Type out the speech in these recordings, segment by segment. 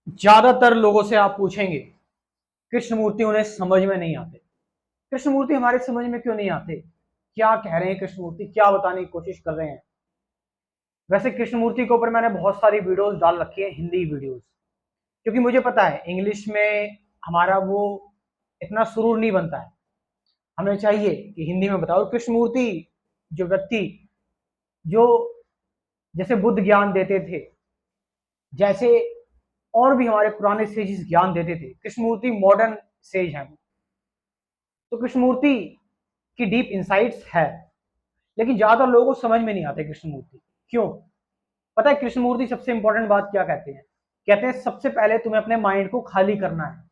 ज्यादातर लोगों से आप पूछेंगे कृष्णमूर्ति उन्हें समझ में नहीं आते। कृष्णमूर्ति हमारे समझ में क्यों नहीं आते? क्या कह रहे हैं कृष्णमूर्ति, क्या बताने की कोशिश कर रहे हैं? वैसे कृष्णमूर्ति के ऊपर मैंने बहुत सारी वीडियोस डाल रखी है, हिंदी वीडियोस, क्योंकि मुझे पता है इंग्लिश में हमारा वो इतना सुरूर नहीं बनता है। हमें चाहिए कि हिंदी में बताओ। कृष्णमूर्ति जो व्यक्ति, जो जैसे बुद्ध ज्ञान देते थे, जैसे और भी हमारे पुराने सेजेस ज्ञान देते थे, कृष्णमूर्ति मॉडर्न सेज हैं। तो कृष्णमूर्ति की डीप इंसाइट्स है, लेकिन ज्यादातर लोगों को समझ में नहीं आते कृष्णमूर्ति क्यों। पता है कृष्णमूर्ति सबसे इंपॉर्टेंट बात क्या कहते हैं? कहते हैं सबसे पहले तुम्हें अपने माइंड को खाली करना है,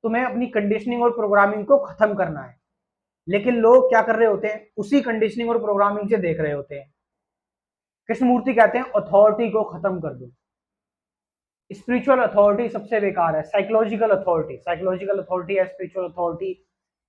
तुम्हें अपनी कंडीशनिंग और प्रोग्रामिंग को खत्म करना है। लेकिन लोग क्या कर रहे होते हैं? उसी कंडीशनिंग और प्रोग्रामिंग से देख रहे होते हैं। कृष्णमूर्ति कहते हैं अथॉरिटी को खत्म कर दो। स्पिरिचुअल अथॉरिटी सबसे बेकार है। साइकोलॉजिकल अथॉरिटी या स्पिरिचुअल अथॉरिटी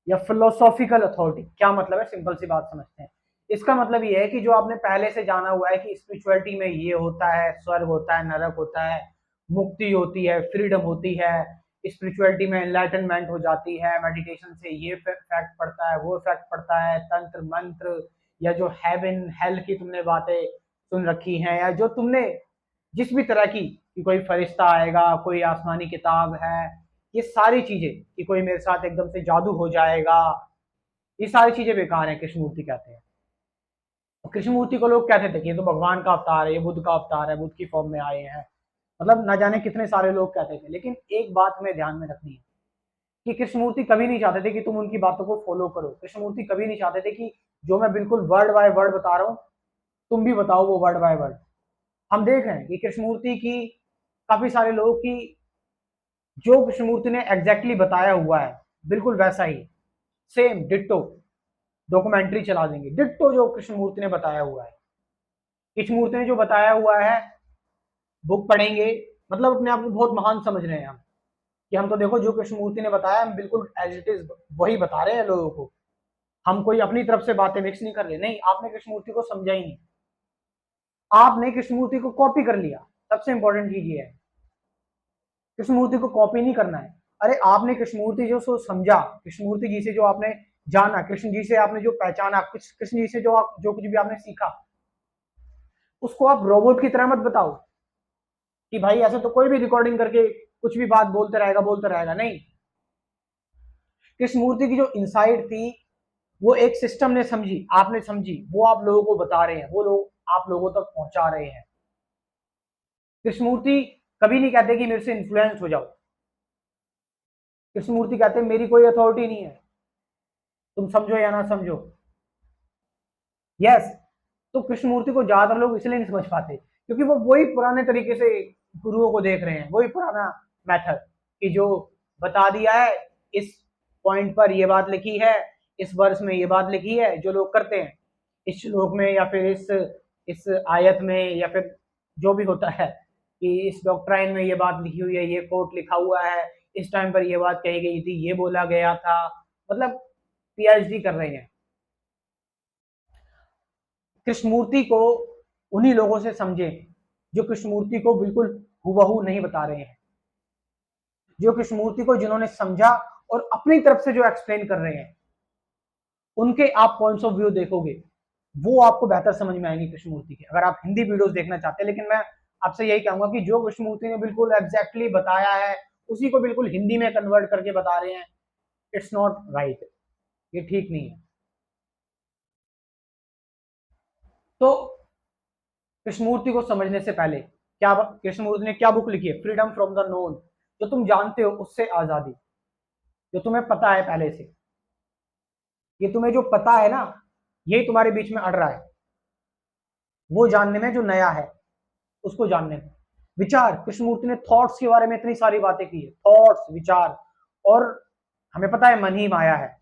या फिलोसॉफिकल अथॉरिटी, क्या मतलब है? सिंपल सी बात समझते हैं। इसका मतलब ये है कि जो आपने पहले से जाना हुआ है कि स्पिरिचुअलिटी में ये होता है, स्वर्ग होता है, नरक होता है, मुक्ति होती है, फ्रीडम होती है, स्पिरिचुअलिटी में एनलाइटनमेंट हो जाती है, मेडिटेशन से ये इफेक्ट पड़ता है, वो इफेक्ट पड़ता है, तंत्र मंत्र या जो हेवन हेल की तुमने बातें सुन रखी हैं, या जो तुमने जिस भी तरह की कि कोई फरिश्ता आएगा, कोई आसमानी किताब है, ये सारी चीजें कि कोई मेरे साथ एकदम से जादू हो जाएगा, ये सारी चीजें बेकार हैं, कृष्णमूर्ति कहते हैं। तो कृष्णमूर्ति को लोग कहते थे कि ये तो भगवान का अवतार है, ये बुद्ध का अवतार है, बुद्ध की फॉर्म में आए हैं, मतलब ना जाने कितने सारे लोग कहते थे। लेकिन एक बात हमें ध्यान में रखनी है कि कृष्णमूर्ति कभी नहीं चाहते थे कि तुम उनकी बातों को फॉलो करो। कृष्णमूर्ति कभी नहीं चाहते थे कि जो मैं बिल्कुल वर्ड बाय वर्ड बता रहा हूँ तुम भी बताओ वो वर्ड बाय वर्ड। हम देख रहे हैं कि कृष्णमूर्ति की काफी सारे लोग की जो कृष्णमूर्ति ने एग्जैक्टली बताया हुआ है बिल्कुल वैसा ही सेम डिट्टो डॉक्यूमेंट्री चला देंगे, डिट्टो जो कृष्णमूर्ति ने बताया हुआ है। कृष्णमूर्ति ने जो बताया हुआ है बुक पढ़ेंगे, मतलब अपने आप को बहुत महान समझ रहे हैं हम, कि हम तो देखो जो कृष्णमूर्ति ने बताया हम बिल्कुल एज इट इज वही बता रहे हैं लोगों को। हम कोई अपनी तरफ से बातें मिक्स नहीं कर रहे। नहीं, आपने कृष्णमूर्ति को समझा ही नहीं, आपने कृष्णमूर्ति को कॉपी कर लिया। सबसे इंपॉर्टेंट चीज ये है, कृष्णमूर्ति को कॉपी नहीं करना है। अरे आपने कृष्णमूर्ति जो सो समझा, कृष्णमूर्ति जी से जो आपने जाना, कृष्ण जी से आपने जो पहचाना, कृष्ण जी से जो कुछ भी आपने सीखा, उसको आप रोबोट की तरह मत बताओ कि भाई ऐसे तो कोई भी रिकॉर्डिंग करके कुछ भी बात बोलते रहेगा। नहीं, कृष्णमूर्ति की जो इंसाइट थी वो एक सिस्टम ने समझी, आपने समझी, वो आप लोगों को बता रहे हैं, वो लोग आप लोगों तक पहुंचा रहे हैं। कृष्णमूर्ति कभी नहीं कहते कि मेरे से इन्फ्लुएंस हो जाओ। कृष्णमूर्ति कहते हैं मेरी कोई अथॉरिटी नहीं है, तुम समझो या ना समझो। यस। तो कृष्णमूर्ति को ज्यादातर लोग इसलिए नहीं समझ पाते क्योंकि वो वही पुराने तरीके से गुरुओं को देख रहे हैं, वही पुराना मेथड कि जो बता दिया है, इस पॉइंट पर ये बात लिखी है, इस वर्ष में ये बात लिखी है, जो लोग करते हैं इस श्लोक में या फिर इस आयत में या फिर जो भी होता है कि इस डॉक्ट्राइन में ये बात लिखी हुई है, ये कोट लिखा हुआ है, इस टाइम पर ये बात कही गई थी, ये बोला गया था, मतलब पीएचडी कर रहे हैं। कृष्णमूर्ति को उन्हीं लोगों से समझे जो कृष्णमूर्ति को बिल्कुल हुबहू नहीं बता रहे हैं, जो कृष्णमूर्ति को जिन्होंने समझा और अपनी तरफ से जो एक्सप्लेन कर रहे हैं, उनके आप पॉइंट्स ऑफ व्यू देखोगे वो आपको बेहतर समझ में आएंगे कृष्णमूर्ति के, अगर आप हिंदी वीडियोस देखना चाहते हैं। लेकिन मैं आपसे यही कहूंगा कि जो कृष्णमूर्ति ने बिल्कुल एग्जैक्टली बताया है उसी को बिल्कुल हिंदी में कन्वर्ट करके बता रहे हैं, इट्स नॉट राइट, ये ठीक नहीं है। तो कृष्णमूर्ति को समझने से पहले क्या कृष्णमूर्ति ने क्या बुक लिखी है? फ्रीडम फ्रॉम द नोन, जो तुम जानते हो उससे आजादी, जो तुम्हें पता है पहले से, ये तुम्हें जो पता है ना यही तुम्हारे बीच में अड़ रहा है, वो जानने में जो नया है उसको जानने में। विचार, कृष्णमूर्ति ने थॉट्स के बारे में इतनी सारी बातें की है, थॉट्स विचार, और हमें पता है मन ही माया है,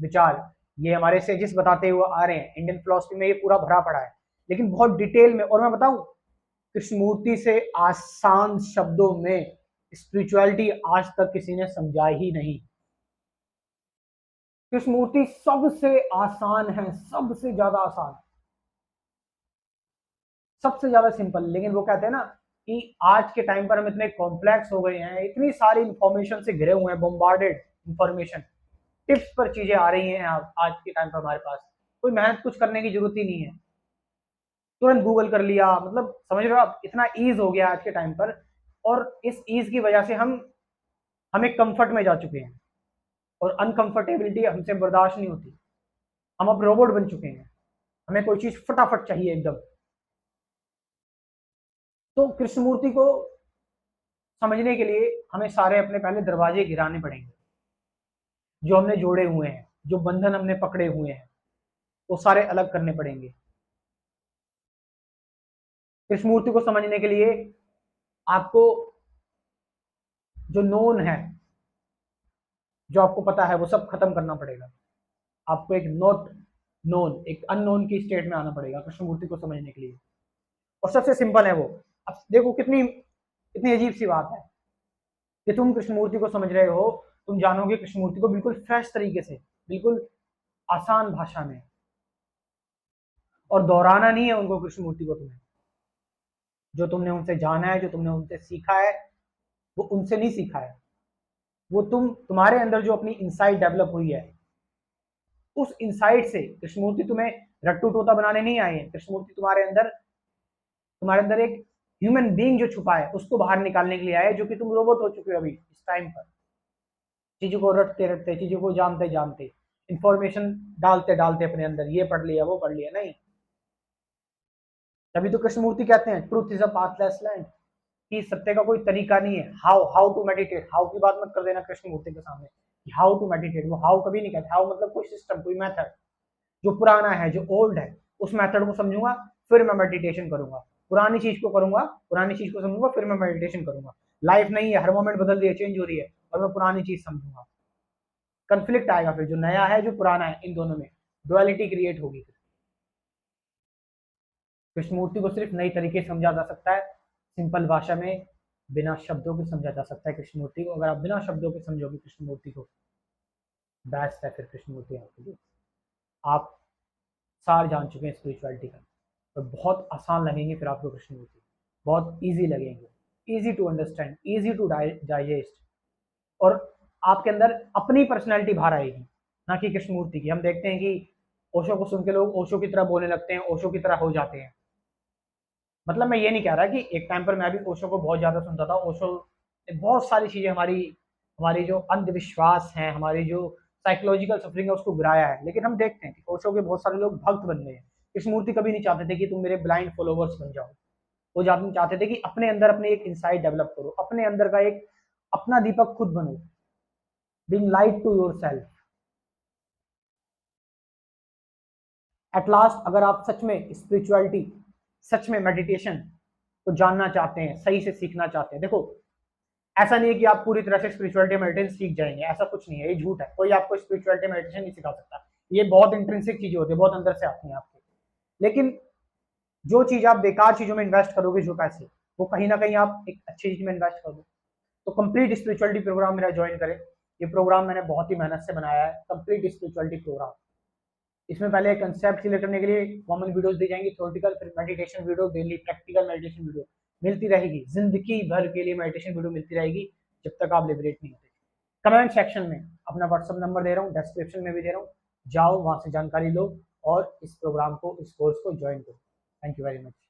विचार ये हमारे सेजिस बताते हुए आ रहे हैं, इंडियन फिलोसफी में ये पूरा भरा पड़ा है, लेकिन बहुत डिटेल में। और मैं बताऊं, कृष्णमूर्ति से आसान शब्दों में स्पिरिचुअलिटी आज तक किसी ने समझा ही नहीं। कृष्णमूर्ति सबसे आसान है, सबसे ज्यादा आसान, सबसे ज्यादा सिंपल। लेकिन वो कहते हैं ना कि आज के टाइम पर हम इतने कॉम्प्लेक्स हो गए हैं, इतनी सारी इंफॉर्मेशन से घिरे हुए हैं, बोम्बार्डेड इंफॉर्मेशन, टिप्स पर चीजें आ रही हैं। आज के टाइम पर हमारे पास कोई मेहनत कुछ करने की जरूरत ही नहीं है, तुरंत गूगल कर लिया, मतलब समझ रहे हो आप, इतना ईज हो गया आज के टाइम पर। और इस ईज की वजह से हम एक कंफर्ट में जा चुके हैं और अनकंफर्टेबिलिटी हमसे बर्दाश्त नहीं होती। हम अब रोबोट बन चुके हैं, हमें कोई चीज फटाफट चाहिए एकदम। तो कृष्णमूर्ति को समझने के लिए हमें सारे अपने पहले दरवाजे गिराने पड़ेंगे, जो हमने जोड़े हुए हैं, जो बंधन हमने पकड़े हुए हैं, वो सारे अलग करने पड़ेंगे। कृष्णमूर्ति को समझने के लिए आपको जो नोन है, जो आपको पता है, वो सब खत्म करना पड़ेगा। आपको एक नॉट नोन, एक अननोन की स्टेट में आना पड़ेगा कृष्णमूर्ति को समझने के लिए। और सबसे सिंपल है वो। अब देखो कितनी कितनी अजीब सी बात है कि तुम कृष्णमूर्ति को समझ रहे हो, तुम जानोगे कृष्णमूर्ति को बिल्कुल फ्रेश तरीके से, बिल्कुल आसान भाषा में, और दोहराना नहीं है उनको, कृष्णमूर्ति को तुम्हें। जो तुमने उनसे जाना है, जो तुमने उनसे सीखा है, वो उनसे नहीं सीखा है, वो तुम्हारे अंदर जो अपनी इंसाइट डेवलप हुई है, उस इंसाइट से। कृष्णमूर्ति तुम्हें रट्टू तोता बनाने नहीं आए हैं। कृष्णमूर्ति तुम्हारे अंदर एक ह्यूमन बीइंग जो छुपा है, उसको बाहर निकालने के लिए आए, जो कि तुम रोबोट हो चुके हो अभी इस टाइम पर, चीजों को रटते रटते, चीजों को जानते जानते, इंफॉर्मेशन डालते डालते अपने अंदर, ये पढ़ लिया वो पढ़ लिया, नहीं। तभी तो कृष्णमूर्ति कहते हैं truth is a pathless land, कि सत्य का कोई तरीका नहीं है। हाउ टू मेडिटेट, हाउ की बात मत कर देना कृष्णमूर्ति के सामने, हाउ टू मेडिटेट, वो हाउ कभी नहीं कहते। हाउ मतलब कोई सिस्टम, कोई मेथड जो पुराना है, जो ओल्ड है, उस मेथड को समझूंगा, फिर मैं मेडिटेशन करूंगा। पुरानी चीज को करूंगा, पुरानी चीज को समझूंगा, फिर मैं मेडिटेशन करूंगा। लाइफ नहीं है, हर मोमेंट बदल रही है, चेंज हो रही है, और मैं पुरानी चीज समझूंगा। कंफ्लिक्ट आएगा फिर, जो नया है जो पुराना है, इन दोनों में डुअलिटी क्रिएट होगी। कृष्णमूर्ति को सिर्फ नई तरीके से समझा जा सकता है, सिंपल भाषा में, बिना शब्दों के समझा जा सकता है कृष्णमूर्ति को। अगर आप बिना शब्दों के समझोगे कृष्णमूर्ति को, बेस्ट है फिर कृष्णमूर्ति आपके लिए। आप सार जान चुके हैं स्पिरिचुअलिटी का, तो बहुत आसान लगेंगे फिर आपको कृष्णमूर्ति, बहुत इजी लगेंगे, easy to understand, easy to digest. और आपके अंदर अपनी पर्सनैलिटी बाहर आएगी, ना कि कृष्णमूर्ति की। हम देखते हैं कि ओशो को सुन के लोग ओशो की तरह बोलने लगते हैं, ओशो की तरह हो जाते हैं। मतलब मैं ये नहीं कह रहा कि एक टाइम पर मैं भी ओशो को बहुत ज़्यादा सुनता था। ओशो ने बहुत सारी चीज़ें हमारी हमारी जो अंधविश्वास हैं, हमारी जो साइकोलॉजिकल सफरिंग है, उसको गिराया है। लेकिन हम देखते हैं कि ओशो के बहुत सारे लोग भक्त बन गए हैं। कृष्णमूर्ति कभी नहीं चाहते थे कि तुम मेरे ब्लाइंड फॉलोवर्स बन जाओ। वो चाहते थे कि अपने अंदर अपने एक इंसाइट डेवलप करो, अपने अंदर का एक अपना दीपक खुद बनो, being light to yourself. At last, अगर आप सच में स्पिरिचुअलिटी, सच में मेडिटेशन को जानना चाहते हैं, सही से सीखना चाहते हैं, देखो ऐसा नहीं है कि आप पूरी तरह से स्पिरिचुअलिटी मेडिटेशन सीख जाएंगे, ऐसा कुछ नहीं है, ये झूठ है। कोई आपको स्पिरिचुअलिटी मेडिटेशन नहीं सिखा सकता। ये बहुत इंट्रिंसिक चीजें होती है, बहुत अंदर से आती हैं आपके। लेकिन जो चीज आप बेकार चीजों में इन्वेस्ट करोगे, जो पैसे, वो कहीं ना कहीं आप एक अच्छी चीज में इन्वेस्ट कर दो। तो कंप्लीट स्पिरिचुअलिटी प्रोग्राम मेरा ज्वाइन करें। ये प्रोग्राम मैंने बहुत ही मेहनत से बनाया है, कंप्लीट स्पिरिचुअलिटी प्रोग्राम। इसमें पहले कंसेप्ट क्लियर करने के लिए कॉमन वीडियोस दी जाएंगी, थ्योरेटिकल, फिर meditation video, daily practical meditation video मिलती रहेगी, जिंदगी भर के लिए मेडिटेशन वीडियो मिलती रहेगी, जब तक आप लिबरेट नहीं होते। कमेंट सेक्शन में अपना व्हाट्सअप नंबर दे रहा हूँ, डिस्क्रिप्शन में भी दे रहा हूँ, जाओ वहां से जानकारी लो और इस प्रोग्राम को, इस कोर्स को ज्वाइन करो। Thank you very much.